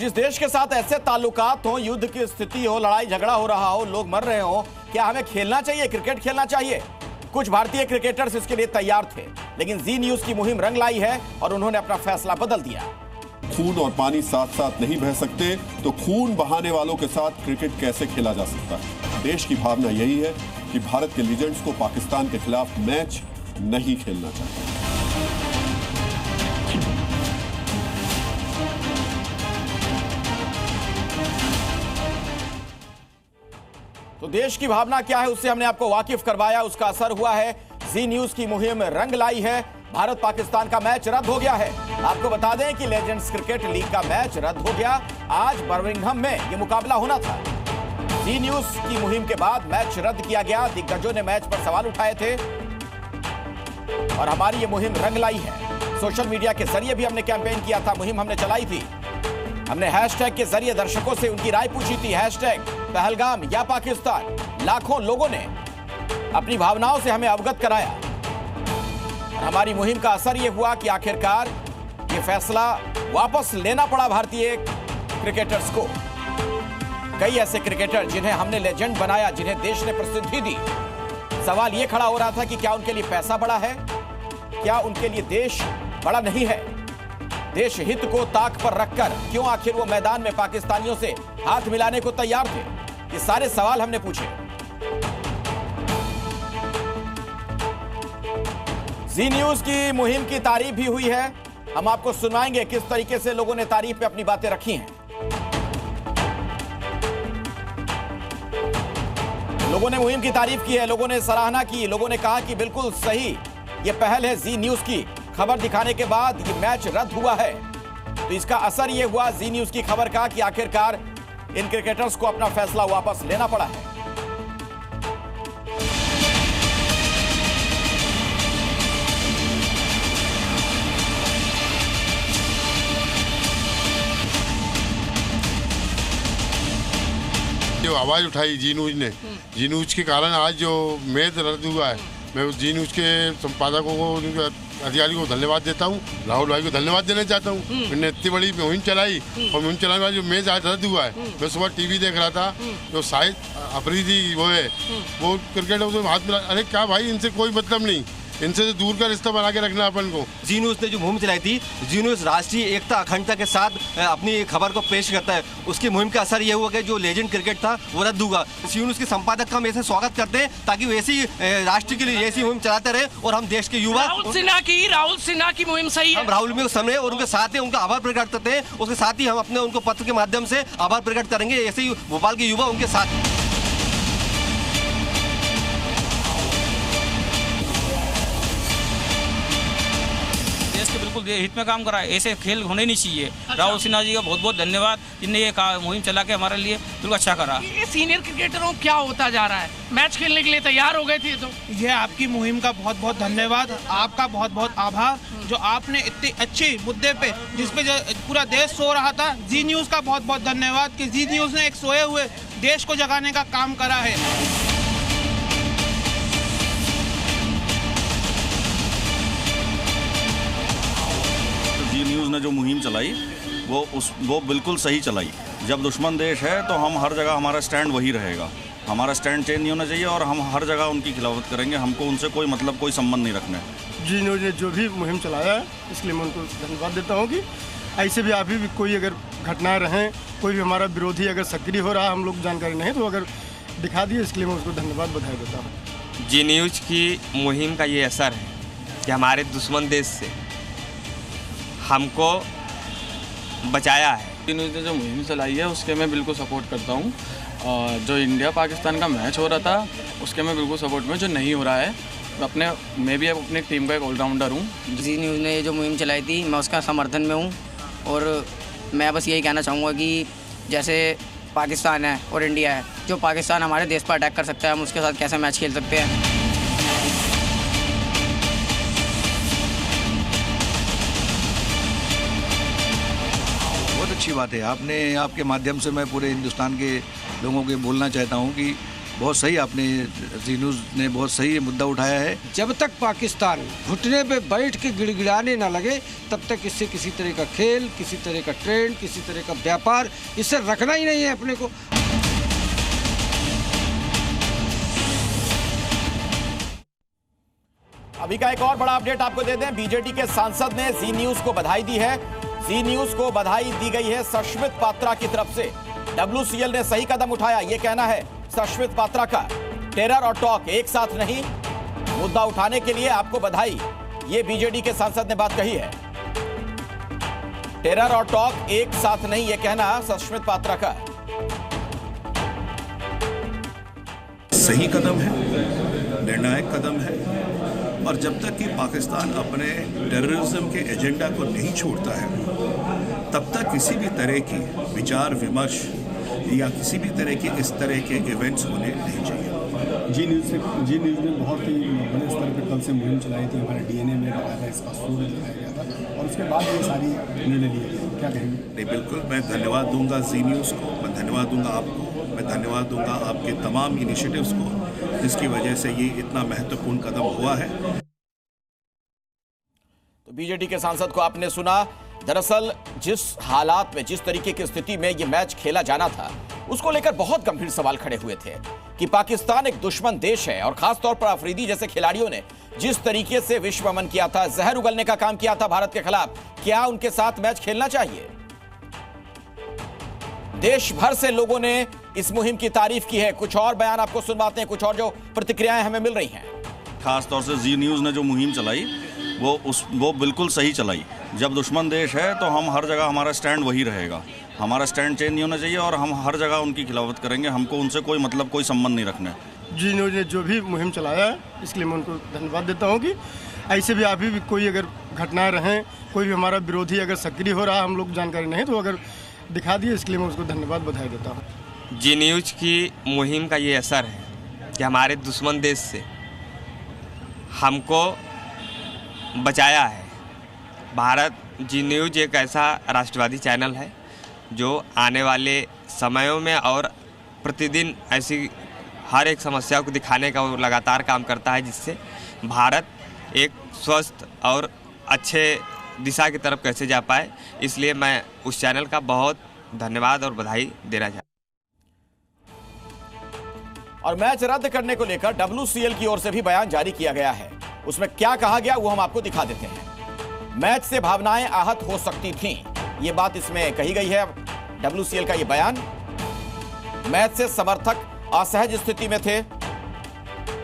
जिस देश के साथ ऐसे ताल्लुकात हो, युद्ध की स्थिति हो, लड़ाई झगड़ा हो रहा हो, लोग मर रहे हो, क्या हमें खेलना चाहिए, क्रिकेट खेलना चाहिए? कुछ भारतीय क्रिकेटर्स इसके लिए तैयार थे, लेकिन जी न्यूज की मुहिम रंग लाई है और उन्होंने अपना फैसला बदल दिया। खून और पानी साथ साथ नहीं बह सकते, तो खून बहाने वालों के साथ क्रिकेट कैसे खेला जा सकता है? देश की भावना यही है कि भारत के लीजेंड्स को पाकिस्तान के खिलाफ मैच नहीं खेलना चाहिए। तो देश की भावना क्या है, उससे हमने आपको वाकिफ करवाया, उसका असर हुआ है। जी न्यूज की मुहिम रंग लाई है। भारत पाकिस्तान का मैच रद्द हो गया है। आपको बता दें कि लेजेंड्स क्रिकेट लीग का मैच रद्द हो गया। आज बर्मिंघम में यह मुकाबला होना था। जी न्यूज की मुहिम के बाद मैच रद्द किया गया। दिग्गजों ने मैच पर सवाल उठाए थे और हमारी ये मुहिम रंग लाई है। सोशल मीडिया के जरिए भी हमने कैंपेन किया था, मुहिम हमने चलाई थी। हमने हैशटैग के जरिए दर्शकों से उनकी राय पूछी थी, हैशटैग पहलगाम या पाकिस्तान। लाखों लोगों ने अपनी भावनाओं से हमें अवगत कराया और हमारी मुहिम का असर यह हुआ कि आखिरकार ये फैसला वापस लेना पड़ा भारतीय क्रिकेटर्स को। कई ऐसे क्रिकेटर जिन्हें हमने लेजेंड बनाया, जिन्हें देश ने प्रसिद्धि दी, सवाल यह खड़ा हो रहा था कि क्या उनके लिए पैसा बड़ा है, क्या उनके लिए देश बड़ा नहीं है? देश हित को ताक पर रखकर क्यों आखिर वो मैदान में पाकिस्तानियों से हाथ मिलाने को तैयार थे? ये सारे सवाल हमने पूछे। जी न्यूज की मुहिम की तारीफ भी हुई है। हम आपको सुनाएंगे किस तरीके से लोगों ने तारीफ पे अपनी बातें रखी हैं। लोगों ने मुहिम की तारीफ की है, लोगों ने सराहना की, लोगों ने कहा कि बिल्कुल सही ये पहल है जी न्यूज की। खबर दिखाने के बाद ये मैच रद्द हुआ है, तो इसका असर ये हुआ जी न्यूज की खबर का कि आखिरकार इन क्रिकेटर्स को अपना फैसला वापस लेना पड़ा है। जो आवाज उठाई जी न्यूज ने, जी न्यूज के कारण आज जो मैच रद्द हुआ है, मैं जी न्यूज के संपादकों को, उनके अधिकारी को धन्यवाद देता हूँ। राहुल भाई को धन्यवाद देना चाहता हूँ। मैंने इतनी बड़ी मुहिम चलाई और मुहिम चलाने वाला जो मैच आज रद्द हुआ है, मैं सुबह टीवी देख रहा था, जो शायद अफरीदी वो है, वो क्रिकेटर से हाथ मिला। अरे क्या भाई, इनसे कोई मतलब नहीं, इनसे तो दूर का रिश्ता बना के रखना अपन को। जी न्यूज ने जो मुहिम चलाई थी, जी न्यूज राष्ट्रीय एकता अखंडता के साथ अपनी खबर को पेश करता है। उसकी मुहिम का असर यह हुआ कि जो लेजेंड क्रिकेट था वो रद्द हुआ। जी न्यूज के संपादक का हम ऐसे स्वागत करते हैं ताकि वो ऐसी राष्ट्र के लिए ऐसी मुहिम चलाते रहे और हम देश के युवा। राहुल सिन्हा की मुहिम सही है। हम राहुल में समय और उनके साथ ही उनका आभार प्रकट करते हैं। उसके साथ ही हम अपने उनको पत्र के माध्यम से आभार प्रकट करेंगे, ऐसे ही भोपाल के युवा उनके साथ। बिल्कुल हित में काम करा है, ऐसे खेल होने नहीं चाहिए। राहुल सिन्हा जी का बहुत बहुत धन्यवाद, जिनने ये मुहिम चला के हमारे लिए बिल्कुल अच्छा करा। ये सीनियर क्रिकेटरों क्या होता जा रहा है, मैच खेलने के लिए तैयार हो गए थे। तो ये आपकी मुहिम का बहुत बहुत धन्यवाद, आपका बहुत बहुत आभार, जो आपने इतनी अच्छी मुद्दे पे जिस पे पूरा देश सो रहा था। जी न्यूज का बहुत बहुत धन्यवाद कि जी न्यूज ने एक सोए हुए देश को जगाने का काम करा है। जी न्यूज़ ने जो मुहिम चलाई वो बिल्कुल सही चलाई। जब दुश्मन देश है तो हम हर जगह, हमारा स्टैंड वही रहेगा, हमारा स्टैंड चेंज नहीं होना चाहिए और हम हर जगह उनकी खिलाफत करेंगे। हमको उनसे कोई मतलब, कोई संबंध नहीं रखना है। जी न्यूज़ ने जो भी मुहिम चलाया है, इसलिए मैं उनको धन्यवाद देता हूँ कि ऐसे भी अभी भी कोई अगर घटनाएँ रहें, कोई भी हमारा विरोधी अगर सक्रिय हो रहा है, हम लोग जानकारी नहीं तो अगर दिखा दिए, इसलिए मैं उसको धन्यवाद बधाई देता हूँ। जी न्यूज़ की मुहिम का ये असर है कि हमारे दुश्मन देश से हमको बचाया है। जी न्यूज़ ने जो मुहिम चलाई है उसके मैं बिल्कुल सपोर्ट करता हूँ। और जो इंडिया पाकिस्तान का मैच हो रहा था उसके मैं बिल्कुल सपोर्ट में, जो नहीं हो रहा है मैं भी अपनी टीम का एक ऑलराउंडर हूँ। जी न्यूज़ ने जो मुहिम चलाई थी, मैं उसका समर्थन में हूँ और मैं बस यही कहना चाहूँगा कि जैसे पाकिस्तान है और इंडिया है, जो पाकिस्तान हमारे देश पर अटैक कर सकता है, हम उसके साथ कैसे मैच खेल सकते हैं। अच्छी बात है। आपने, आपके माध्यम से मैं पूरे हिंदुस्तान के लोगों के बोलना चाहता हूं कि बहुत सही आपने जी न्यूज़ ने बहुत सही मुद्दा उठाया है। जब तक पाकिस्तान घुटने पे बैठ के गिड़गिड़ाने ना लगे तब तक इससे किसी तरह का खेल, किसी तरह का ट्रेंड, किसी तरह का व्यापार इससे रखना ही नहीं है अपने को। अभी का एक और बड़ा अपडेट आपको दे दें, बीजेडी के सांसद ने जी न्यूज को बधाई दी है। जी न्यूज को बधाई दी गई है सश्मित पात्रा की तरफ से। WCL ने सही कदम उठाया, यह कहना है सश्मित पात्रा का। टेरर और टॉक एक साथ नहीं, मुद्दा उठाने के लिए आपको बधाई, ये बीजेडी के सांसद ने बात कही है। टेरर और टॉक एक साथ नहीं, यह कहना सश्मित पात्रा का। सही कदम है, निर्णायक कदम है, और जब तक कि पाकिस्तान अपने टेररिज्म के एजेंडा को नहीं छोड़ता है तब तक किसी भी तरह की विचार विमर्श या किसी भी तरह के इस तरह के इवेंट्स होने नहीं चाहिए। जी न्यूज़ ने बहुत ही बड़े स्तर पर कल से मुहिम चलाई थी, हमारे DNA में लगाया इसका सूर्य दिखाया गया था और उसके बाद ये सारी निर्णय लिए गए, क्या कहेंगे? नहीं, बिल्कुल मैं धन्यवाद दूंगा जी न्यूज़ को, मैं धन्यवाद दूंगा आपको, मैं धन्यवाद दूंगा आपके तमाम इनिशिएटिव्स को जिसकी वजह से ये इतना महत्वपूर्ण कदम हुआ है। तो बीजेडी के सांसद को आपने सुना। दरअसल जिस हालात में, जिस तरीके की स्थिति में यह मैच खेला जाना था, उसको लेकर बहुत गंभीर सवाल खड़े हुए थे कि पाकिस्तान एक दुश्मन देश है और खासतौर पर अफरीदी जैसे खिलाड़ियों ने जिस तरीके से विश्व अमन किया था, जहर उगलने का काम किया था भारत के खिलाफ, क्या उनके साथ मैच खेलना चाहिए? देश भर से लोगों ने इस मुहिम की तारीफ की है। कुछ और बयान आपको सुनवाते हैं, कुछ और जो प्रतिक्रियाएं हमें मिल रही हैं। खासतौर से जी न्यूज़ ने जो मुहिम चलाई वो बिल्कुल सही चलाई। जब दुश्मन देश है तो हम हर जगह, हमारा स्टैंड वही रहेगा, हमारा स्टैंड चेंज नहीं होना चाहिए और हम हर जगह उनकी खिलाफत करेंगे। हमको उनसे कोई मतलब, कोई संबंध नहीं रखना है। जी न्यूज़ ने जो भी मुहिम चलाया है इसलिए मैं उनको धन्यवाद देता हूँ कि ऐसे भी अभी भी कोई अगर घटनाएं रहें, कोई भी हमारा विरोधी अगर सक्रिय हो रहा, हम लोग जानकारी नहीं तो अगर दिखा दिए, इसलिए मैं उसको धन्यवाद बधाई देता हूँ। जी न्यूज़ की मुहिम का ये असर है कि हमारे दुश्मन देश से हमको बचाया है। भारत जी न्यूज़ एक ऐसा राष्ट्रवादी चैनल है जो आने वाले समयों में और प्रतिदिन ऐसी हर एक समस्या को दिखाने का वो लगातार काम करता है, जिससे भारत एक स्वस्थ और अच्छे दिशा की तरफ कैसे जा पाए। इसलिए मैं उस चैनल का बहुत धन्यवाद और बधाई देना चाहता हूँ। और मैच रद्द करने को लेकर WCL की ओर से भी बयान जारी किया गया है। उसमें क्या कहा गया वो हम आपको दिखा देते हैं। मैच से भावनाएं आहत हो सकती थीं, ये बात इसमें कही गई है। WCL का ये बयान, मैच से समर्थक असहज स्थिति में थे।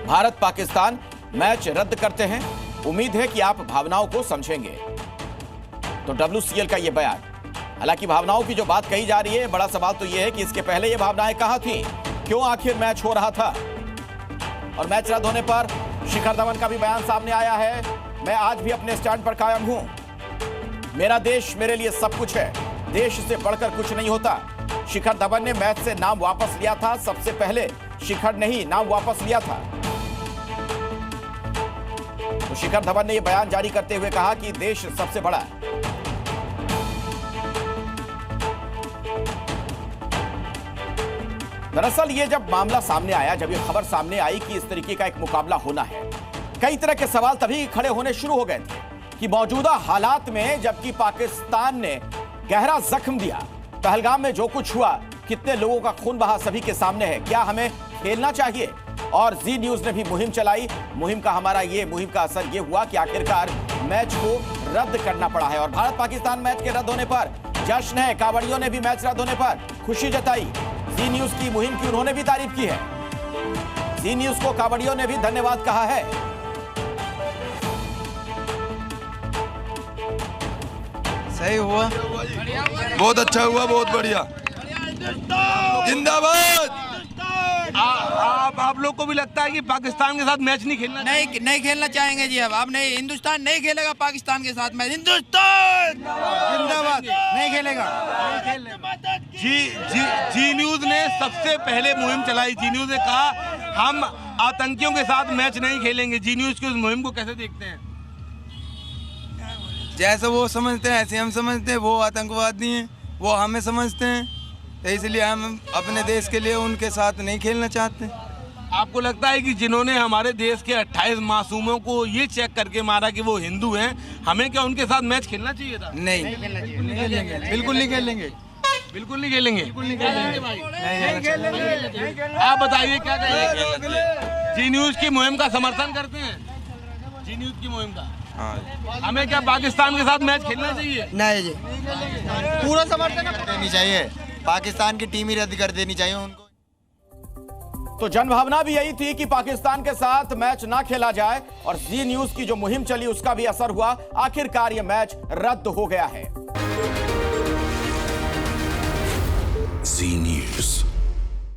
भारत पाकिस्तान मैच रद्द करते हैं, उम्मीद है कि आप भावनाओं को समझेंगे। तो WCL का ये बयान। हालांकि भावनाओं की जो बात कही जा रही है, बड़ा सवाल तो यह है कि इसके पहले ये भावनाएं कहां थी, क्यों आखिर मैच हो रहा था। और मैच रद्द होने पर शिखर धवन का भी बयान सामने आया है। मैं आज भी अपने स्टैंड पर कायम हूं, मेरा देश मेरे लिए सब कुछ है, देश से बढ़कर कुछ नहीं होता। शिखर धवन ने मैच से नाम वापस लिया था, सबसे पहले शिखर ने ही नाम वापस लिया था। तो शिखर धवन ने यह बयान जारी करते हुए कहा कि देश सबसे बड़ा है। दरअसल ये जब मामला सामने आया, जब ये खबर सामने आई कि इस तरीके का एक मुकाबला होना है, कई तरह के सवाल तभी खड़े होने शुरू हो गए थे कि मौजूदा हालात में जबकि पाकिस्तान ने गहरा जख्म दिया, पहलगाम में जो कुछ हुआ, कितने लोगों का खून बहा सभी के सामने है, क्या हमें खेलना चाहिए? और जी न्यूज़ ने भी मुहिम चलाई। मुहिम का असर ये हुआ कि आखिरकार मैच को रद्द करना पड़ा है। और भारत पाकिस्तान मैच के रद्द होने पर जश्न है, कांवड़ियों ने भी मैच रद्द होने पर खुशी जताई। जी न्यूज़ की मुहिम की उन्होंने भी तारीफ की है। जी न्यूज़ को कांवड़ियों ने भी धन्यवाद कहा है। सही हुआ, बहुत अच्छा हुआ, बहुत बढ़िया, जिंदाबाद। आप लोग को भी लगता है कि पाकिस्तान के साथ मैच नहीं खेलना? नहीं खेलना चाहेंगे जी। अब नहीं, हिंदुस्तान नहीं खेलेगा पाकिस्तान के साथ मैच। हिंदुस्तान जिंदाबाद, नहीं खेलेगा। जी न्यूज़ ने सबसे पहले मुहिम चलाई। जी न्यूज़ ने कहा हम आतंकियों के साथ मैच नहीं खेलेंगे। जी न्यूज़ की उस मुहिम को कैसे देखते हैं? जैसे वो समझते हैं ऐसे हम समझते हैं। वो आतंकवादी हैं, वो हमें समझते हैं, तो इसलिए हम अपने देश के लिए उनके साथ नहीं खेलना चाहते। आपको लगता है कि जिन्होंने हमारे देश के 28 मासूमों को ये चेक करके मारा कि वो हिंदू हैं, हमें क्या उनके साथ मैच खेलना चाहिए था? नहीं, बिल्कुल नहीं खेलेंगे, बिल्कुल नहीं खेलेंगे। आप बताइए क्या कहेंगे? जी न्यूज की मुहिम का समर्थन करते हैं? जी न्यूज की मुहिम का हमें क्या पाकिस्तान के साथ मैच खेलना चाहिए? नहीं जी, पूरा समर्थन देनी चाहिए। पाकिस्तान की टीम ही रद्द कर देनी चाहिए उनको। तो जनभावना भी यही थी कि पाकिस्तान के साथ मैच ना खेला जाए और जी न्यूज की जो मुहिम चली उसका भी असर हुआ। आखिरकार यह मैच रद्द हो गया है। जी न्यूज।